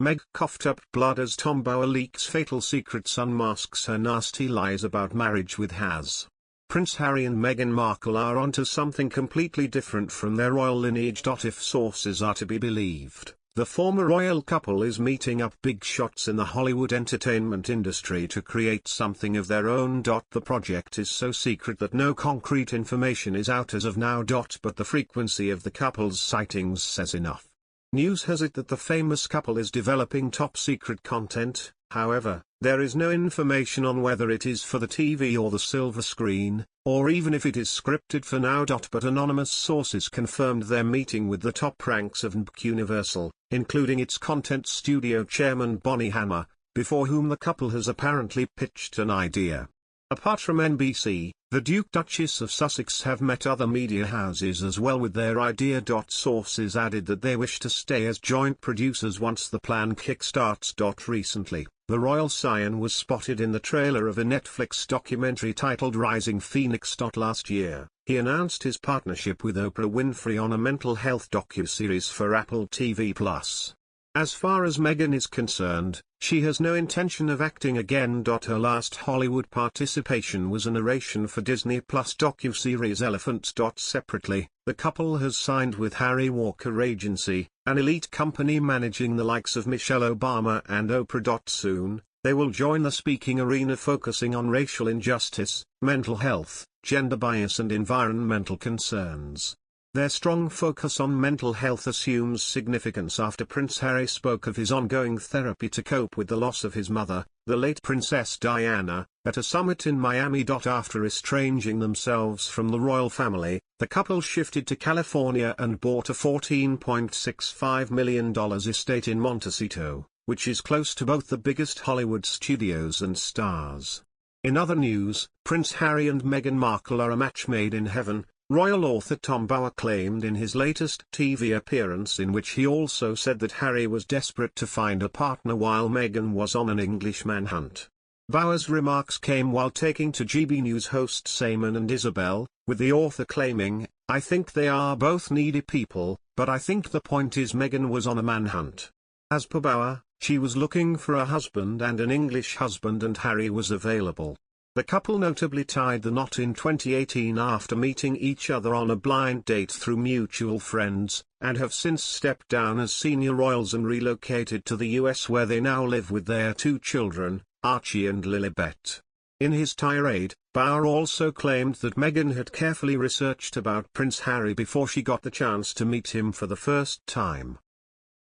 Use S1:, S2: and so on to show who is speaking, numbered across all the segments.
S1: Meg coughed up blood as Tom Bower leaks fatal secrets, unmasks her nasty lies about marriage with Has. Prince Harry and Meghan Markle are onto something completely different from their royal lineage. If sources are to be believed, the former royal couple is meeting up big shots in the Hollywood entertainment industry to create something of their own. The project is so secret that no concrete information is out as of now. But the frequency of the couple's sightings says enough. News has it that the famous couple is developing top-secret content. However, there is no information on whether it is for the TV or the silver screen, or even if it is scripted for now. But anonymous sources confirmed their meeting with the top ranks of Universal, including its content studio chairman Bonnie Hammer, before whom the couple has apparently pitched an idea. Apart from NBC, the Duke-Duchess of Sussex have met other media houses as well with their idea. Sources added that they wish to stay as joint producers once the plan kickstarts. Recently, the royal scion was spotted in the trailer of a Netflix documentary titled Rising Phoenix. Last year, he announced his partnership with Oprah Winfrey on a mental health docuseries for Apple TV+. As far as Meghan is concerned, she has no intention of acting again. Her last Hollywood participation was a narration for Disney Plus docuseries Elephant. Separately, the couple has signed with Harry Walker Agency, an elite company managing the likes of Michelle Obama and Oprah. Soon, they will join the speaking arena focusing on racial injustice, mental health, gender bias and environmental concerns. Their strong focus on mental health assumes significance after Prince Harry spoke of his ongoing therapy to cope with the loss of his mother, the late Princess Diana, at a summit in Miami. After estranging themselves from the royal family, the couple shifted to California and bought a $14.65 million estate in Montecito, which is close to both the biggest Hollywood studios and stars. In other news, Prince Harry and Meghan Markle are a match made in heaven. Royal author Tom Bower claimed in his latest TV appearance, in which he also said that Harry was desperate to find a partner while Meghan was on an English manhunt. Bower's remarks came while taking to GB News host Simon and Isabel, with the author claiming, "I think they are both needy people, but I think the point is Meghan was on a manhunt. As per Bower, she was looking for a husband and an English husband and Harry was available." The couple notably tied the knot in 2018 after meeting each other on a blind date through mutual friends, and have since stepped down as senior royals and relocated to the US, where they now live with their two children, Archie and Lilibet. In his tirade, Bower also claimed that Meghan had carefully researched about Prince Harry before she got the chance to meet him for the first time.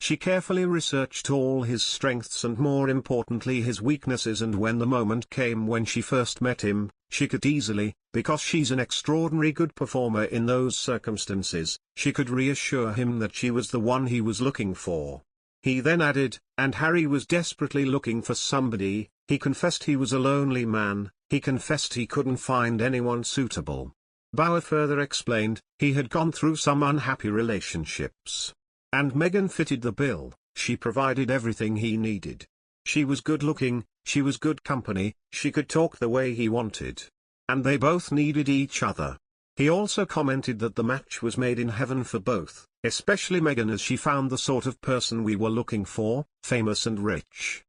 S1: She carefully researched all his strengths and more importantly his weaknesses, and when the moment came when she first met him, she could easily, because she's an extraordinary good performer in those circumstances, she could reassure him that she was the one he was looking for. He then added, and Harry was desperately looking for somebody. He confessed he was a lonely man, he confessed he couldn't find anyone suitable. Bower further explained, he had gone through some unhappy relationships. And Meghan fitted the bill. She provided everything he needed. She was good looking, she was good company, she could talk the way he wanted. And they both needed each other. He also commented that the match was made in heaven for both, especially Meghan, as she found the sort of person we were looking for, famous and rich.